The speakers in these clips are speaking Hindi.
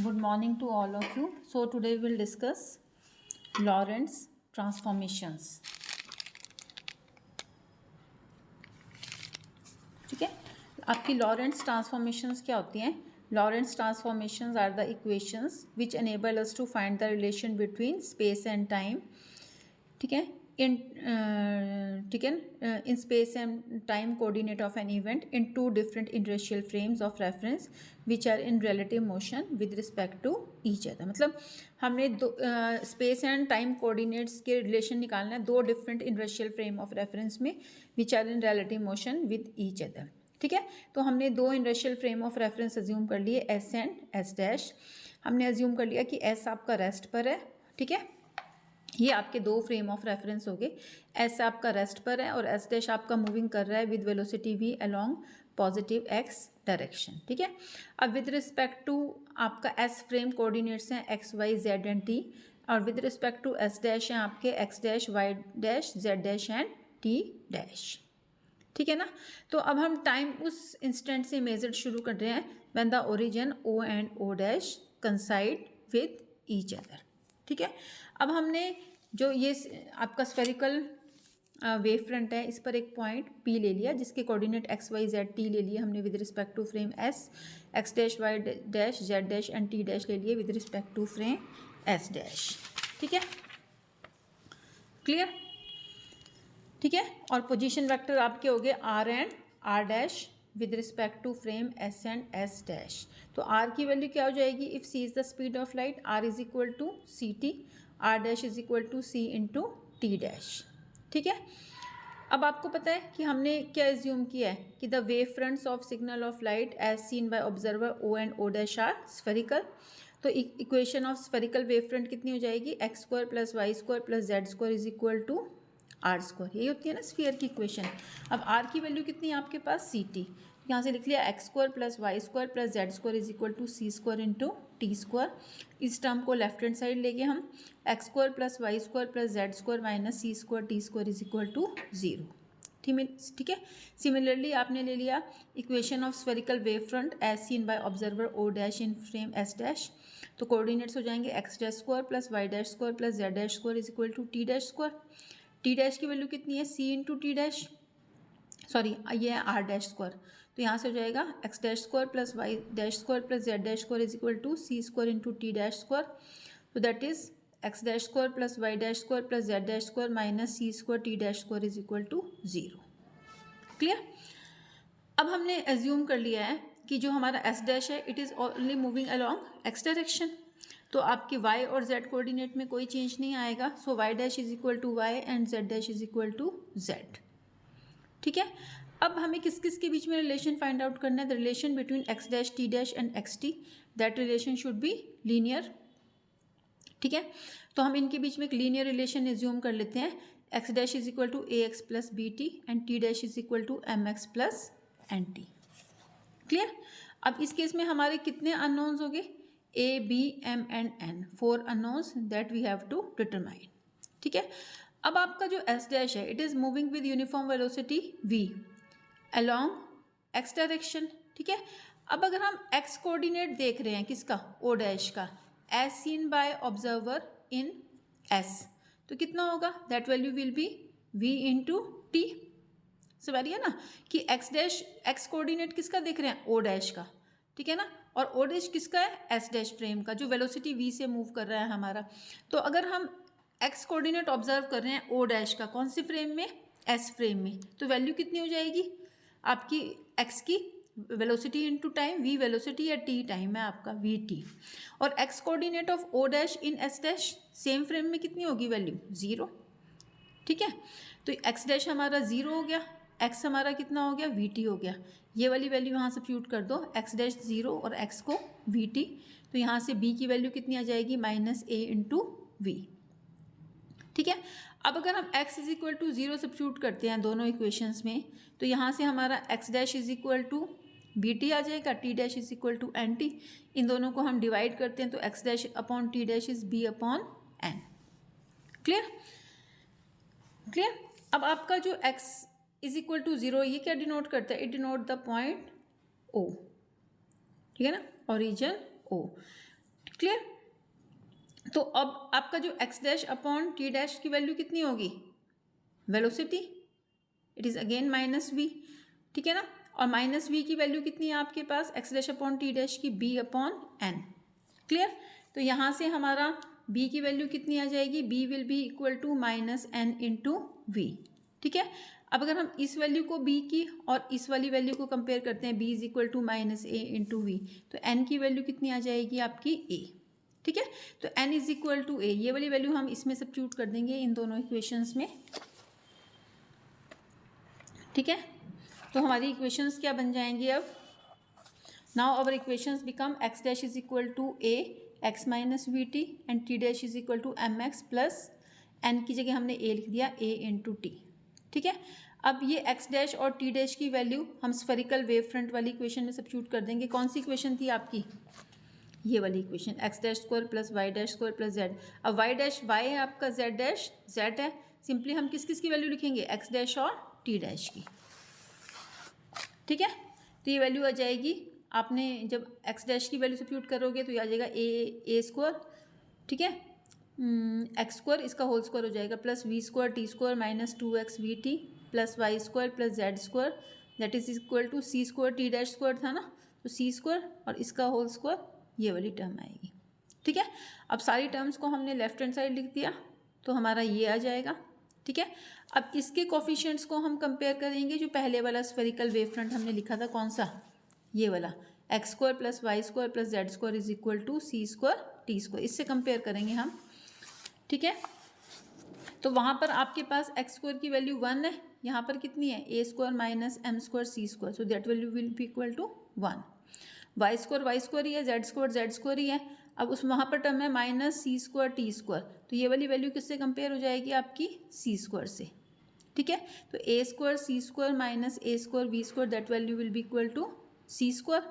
Good morning to all of you. So today we will discuss Lorentz transformations. ठीक है, आपकी लॉरेंट्स ट्रांसफॉर्मेशंस क्या होती हैं? Lorentz transformations are the equations which enable us to find the relation between space and time. ठीक है, in space and time coordinate of an event in two different inertial frames of reference which are in relative motion with respect to each other. मतलब हमने दो स्पेस एंड टाइम कोऑर्डिनेट्स के रिलेशन निकालना है दो different inertial frame of reference में which are in relative motion with each other. ठीक है, तो हमने दो inertial frame of reference assume कर लिए एस एंड एस डैश. हमने अज्यूम कर लिया कि एस आपका रेस्ट पर है. ठीक है, ये आपके दो फ्रेम ऑफ रेफरेंस हो गए. एस आपका रेस्ट पर है और एस डैश आपका मूविंग कर रहा है with velocity v along positive x direction. ठीक है, अब विद रिस्पेक्ट टू आपका एस फ्रेम कोऑर्डिनेट्स हैं x y z and t और with respect to S dash हैं आपके x dash y dash z dash and t dash. ठीक है ना, तो अब हम टाइम उस इंस्टेंट से मेजर शुरू कर रहे हैं when the origin O and O dash coincide with each other. ठीक है, अब हमने जो ये आपका स्फेरिकल वेव फ्रंट है इस पर एक पॉइंट पी ले लिया जिसके coordinate x y z t ले लिए हमने with respect to frame S. X dash y dash z dash and t dash ले लिए with respect to frame S dash. ठीक है, क्लियर. ठीक है, और पोजीशन वेक्टर आपके हो गए r and r dash with respect to frame S and S dash. तो आर की वैल्यू क्या हो जाएगी? If c is the speed of light r is equal to c t, r dash is equal to c into t dash. ठीक है, अब आपको पता है कि हमने क्या एज्यूम किया है कि the wave fronts of signal of light as seen by observer O and O dash are spherical. तो equation of spherical wave front कितनी हो जाएगी? X square plus y square plus z square is equal to r square. यही होती है ना स्फीयर की इक्वेशन. अब आर की वैल्यू कितनी है आपके पास? C T. यहाँ से लिख लिया x square plus y square plus z square is equal to c square into t square. इस टर्म को लेफ्ट हैंड साइड लेके हम x square plus y square plus z square minus c square t square is equal to zero. ठीक है, सिमिलरली आपने ले लिया equation of spherical wave front as seen by observer O dash in frame S dash. तो कोऑर्डिनेट्स हो जाएंगे x dash square plus y dash square plus z dash square is equal to t dash square. T dash की वैल्यू कितनी है? C into t dash, sorry ये है आर डैश स्क्वायर. तो यहाँ से हो जाएगा x dash square plus y dash square plus z dash square is equal to c square into t dash square. तो that is x dash square plus y dash square plus z dash square minus c square t dash square is equal to zero. Clear. अब हमने एज्यूम कर लिया है कि जो हमारा एस डैश है it is only moving along x direction. तो आपकी y और z कोऑर्डिनेट में कोई चेंज नहीं आएगा. So y dash is equal to y and z dash is equal to z. ठीक है, अब हमें किस किस के बीच में रिलेशन फाइंड आउट करना है? The relation between x dash t dash and x T. That relation should be linear. ठीक है, तो हम इनके बीच में एक लीनियर रिलेशन एज्यूम कर लेते हैं. x dash is equal to a x plus b t and t dash is equal to m x plus n t. Clear. अब इस केस में हमारे कितने अननोन्स हो गए? A, B, M and N, 4 unknowns that we have to determine. ठीक है, अब आपका जो S डैश है it is moving with uniform velocity V along X direction. ठीक है, अब अगर हम X कोऑर्डिनेट देख रहे हैं किसका? O डैश का, as seen by observer in S, तो कितना होगा? That value will be V into t. सवारी है ना कि X डैश X कोऑर्डिनेट किसका देख रहे हैं? O डैश का. ठीक है ना, और ओ डैश किसका है? एस डैश फ्रेम का जो वेलोसिटी वी से मूव कर रहा है हमारा. तो अगर हम एक्स कोऑर्डिनेट ऑब्जर्व कर रहे हैं ओ डैश का कौन सी फ्रेम में? एस फ्रेम में. तो वैल्यू कितनी हो जाएगी आपकी? एक्स की velocity into time, v velocity या टी टाइम है आपका वी टी. और x coordinate of O dash in S dash same frame में कितनी होगी वैल्यू? जीरो. ठीक है, तो एक्स डैश हमारा जीरो हो गया, एक्स हमारा कितना हो गया? वी टी हो गया. ये वाली वैल्यू यहाँ सब्स्टिट्यूट कर दो, एक्स डैश जीरो और एक्स को वी टी. तो यहाँ से बी की वैल्यू कितनी आ जाएगी? Minus a into v. ठीक है, अब अगर हम x is equal to zero substitute करते हैं दोनों इक्वेशंस में तो यहाँ से हमारा x dash is equal to b t आ जाएगा, t dash is equal to n t. इन दोनों को हम डिवाइड करते हैं तो x dash upon t dash is b upon n. Clear. Clear. अब आपका जो x is equal to zero ये क्या डिनोट करता है? It denote the point O. ठीक है ना, ओरिजिन O. क्लियर। तो अब आपका जो x dash upon t dash की वैल्यू कितनी होगी, velocity, it is again minus v, ठीक है ना। और माइनस वी की वैल्यू कितनी है आपके पास, x dash upon t dash की बी अपॉन एन। क्लियर। तो यहाँ से हमारा बी की वैल्यू कितनी आ जाएगी, b will be equal to minus n into v, ठीक है। अब अगर हम इस वैल्यू को बी की और इस वाली वैल्यू को कंपेयर करते हैं, b is equal to minus a into v, तो एन की वैल्यू कितनी आ जाएगी आपकी ए, ठीक है। तो n is equal to a, ये वाली वैल्यू हम इसमें सब्स्टिट्यूट कर देंगे इन दोनों इक्वेशंस में, ठीक है। तो हमारी इक्वेशंस क्या बन जाएंगी अब, now our equations become x dash is equal to a x minus v t and t dash is equal to m x plus n की जगह हमने ए लिख दिया ए इंटू टी, ठीक है। अब ये एक्स डैश और टी डैश की वैल्यू हम स्फेरिकल वेव फ्रंट वाली इक्वेशन में सब्स्टिट्यूट कर देंगे। कौन सी इक्वेशन थी आपकी, ये वाली equation, x dash square plus y dash square plus z. अब वाई डैश वाई है आपका, जेड डैश जेड है, सिंपली हम किस किस की वैल्यू लिखेंगे, एक्स डैश और टी डैश की, ठीक है। तो ये वैल्यू आ जाएगी, आपने जब एक्स डैश की वैल्यू सब्स्टिट्यूट करोगे तो ये आ जाएगा ए स्क्वायर, ठीक है, एक्स स्क्वायर इसका होल स्क्वायर हो जाएगा plus v square t square minus 2x v t plus y square plus z square that is equal to c square t dash square था ना, तो सी स्क्वायर और इसका होल स्क्वायर, ये वाली टर्म आएगी, ठीक है। अब सारी टर्म्स को हमने लेफ्ट हैंड साइड लिख दिया तो हमारा ये आ जाएगा, ठीक है। अब इसके कोफिशिएंट्स को हम कंपेयर करेंगे, जो पहले वाला स्फेरिकल वेव फ्रंट हमने लिखा था, कौन सा, ये वाला, x square plus y square plus z square is equal to c square t square, इससे कंपेयर करेंगे हम, ठीक है। तो वहाँ पर आपके पास एक्स स्क्वायर की वैल्यू 1 है, यहाँ पर कितनी है, a square minus m square c square, so that value will be equal to 1। Y square ही है, जेड स्क्वायर ही है। अब उस वहाँ पर टर्म है minus c square t square, तो ये वाली वैल्यू किससे कंपेयर हो जाएगी आपकी, सी स्क्वायर से, ठीक है। तो a square c square minus a square v square that value will be equal to c square,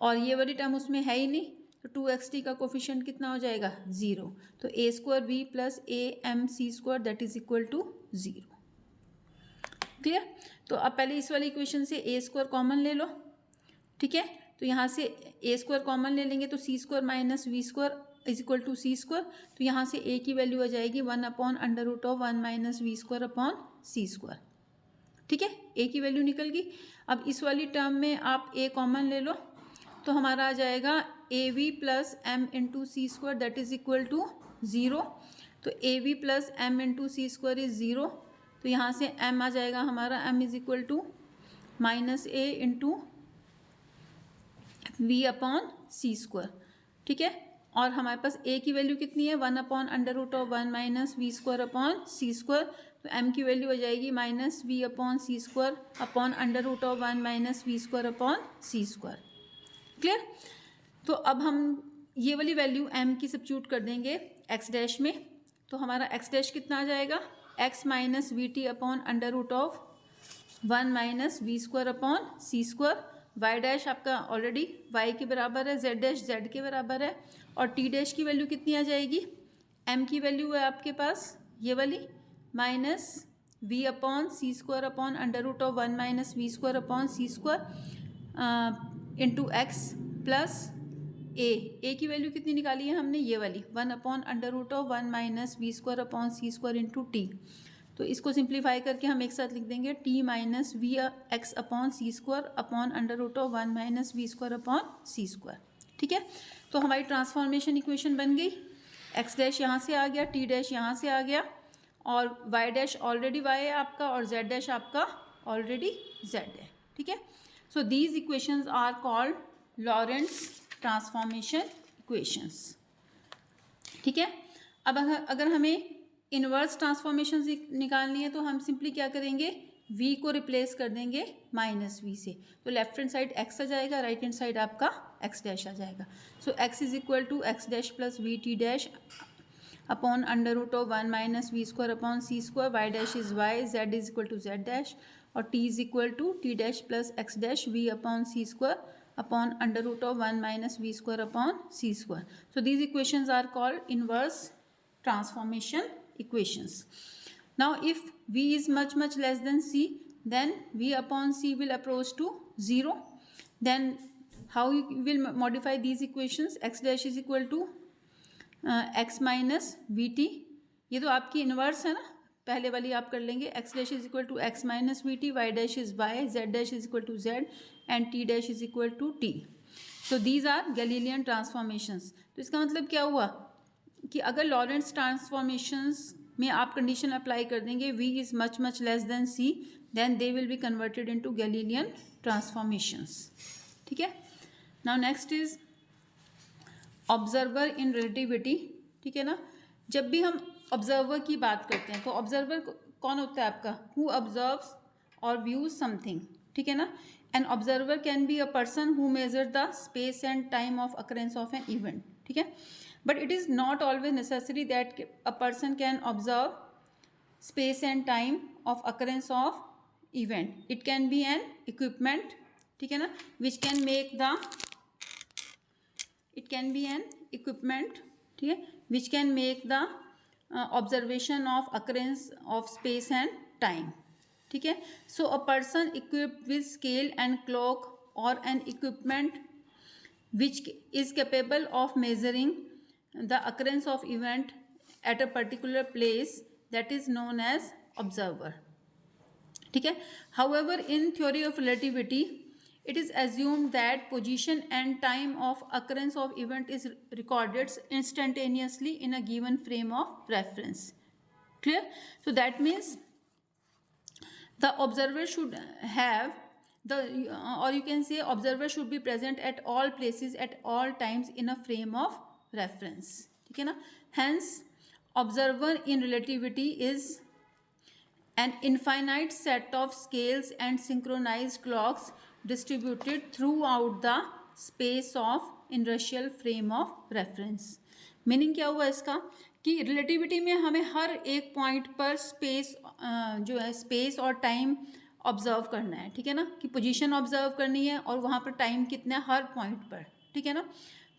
और ये वाली टर्म उसमें है ही नहीं, तो 2xt का कोफिशिएंट कितना हो जाएगा, 0, तो a square v plus a m c square that is equal to 0, clear. तो अब पहले इस वाली इक्वेशन से ए स्क्वायर कॉमन ले लो, ठीक है। तो यहाँ से ए स्क्वायर कॉमन ले लेंगे तो c square minus v square is equal to c square, तो यहाँ से ए की वैल्यू आ जाएगी 1 upon under root of 1 minus v square upon c square, ठीक है। ए की वैल्यू निकल गई। अब इस वाली टर्म में आप ए कॉमन ले लो तो हमारा आ जाएगा a v plus m into c square that is equal to 0, तो a v plus m into c square is 0, तो यहाँ से एम आ जाएगा हमारा, m is equal to minus a into v upon c square, ठीक है। और हमारे पास ए की वैल्यू कितनी है, 1 upon under root of 1 minus v square upon c square, तो एम की वैल्यू हो जाएगी minus v upon c square upon under root of 1 minus v square upon c square, clear. तो अब हम ये वाली वैल्यू एम की सब्स्टिट्यूट कर देंगे एक्स डैश में, तो हमारा एक्स डैश कितना आ जाएगा, x minus v t upon under root of 1 minus v square upon c square, y dash आपका ऑलरेडी वाई के बराबर है, जेड डैश जेड के बराबर है, और टी डैश की वैल्यू कितनी आ जाएगी, एम की वैल्यू है आपके पास ये वाली minus v upon c square upon under root of 1 minus v square upon c square into x plus a की वैल्यू कितनी निकाली है हमने, ये वाली 1 upon under root of 1 minus v square upon c square into t, तो इसको सिंप्लीफाई करके हम एक साथ लिख देंगे t minus v x upon c square upon under root of 1 minus v square upon c square, ठीक है। तो हमारी ट्रांसफॉर्मेशन इक्वेशन बन गई, एक्स डैश यहाँ से आ गया, टी डैश यहाँ से आ गया, और वाई डैश ऑलरेडी वाई है आपका, और जेड डैश आपका ऑलरेडी जेड है, ठीक है। So these equations are called Lorentz transformation equations, ठीक है। अब अगर हमें इनवर्स ट्रांसफॉर्मेशन निकालनी है तो हम सिंपली क्या करेंगे, v को रिप्लेस कर देंगे माइनस वी से, तो लेफ्ट हैंड साइड x आ जाएगा, राइट हैंड साइड आपका x डैश आ जाएगा। So x is equal to x dash plus v t dash upon under root of 1 minus v square upon c square, y dash is y, z is equal to z dash, और t is equal to t dash plus x dash v upon c square upon under root of 1 minus v square upon c square. So these equations are called inverse transformation equations. Now if v is much less than c, then v upon c will approach to 0, then how you will modify these equations? X dash is equal to x minus v t, ये तो आपकी इनवर्स है ना, पहले वाली आप कर लेंगे। X dash is equal to x minus v t, y dash is y, z dash is equal to z and t dash is equal to t. So these are Galilean transformations. तो इसका मतलब क्या हुआ कि अगर लॉरेंट्ज ट्रांसफॉर्मेशंस में आप कंडीशन अप्लाई कर देंगे v is much much less than c, then they will be converted into Galilean transformations. ठीक है। Now next is observer in relativity. ठीक है ना, जब भी हम ऑब्जर्वर की बात करते हैं तो ऑब्जर्वर कौन होता है आपका? हु ऑब्जर्व्स और व्यूज समथिंग। ठीक है ना, an observer can be a person who measure the space and time of occurrence of an event. ठीक है, but it is not always necessary that a person can observe space and time of occurrence of event. It can be an equipment, ठीक है ना, which can make the, it can be an equipment, ठीक है, which can make the observation of occurrence of space and time. ठीक है, so a person equipped with scale and clock or an equipment which is capable of measuring the occurrence of event at a particular place, that is known as observer. ठीक है, however in theory of relativity it is assumed that position and time of occurrence of event is recorded instantaneously in a given frame of reference. Clear? So that means the observer should have the, or you can say observer should be present at all places at all times in a frame of reference. ठीक है ना, hence observer in relativity is an infinite set of scales and synchronized clocks distributed throughout the space of inertial frame of reference. Meaning क्या हुआ इसका कि रिलेटिविटी में हमें हर एक पॉइंट पर स्पेस जो है स्पेस और टाइम ऑब्जर्व करना है। ठीक है ना, कि पोजीशन ऑब्जर्व करनी है और वहाँ पर टाइम कितना है हर पॉइंट पर। ठीक है ना,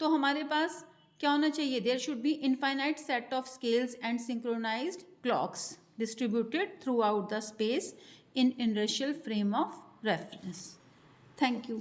तो हमारे पास क्या होना चाहिए? There should be infinite set of scales and synchronised clocks distributed throughout the space in inertial frame of reference. Thank you.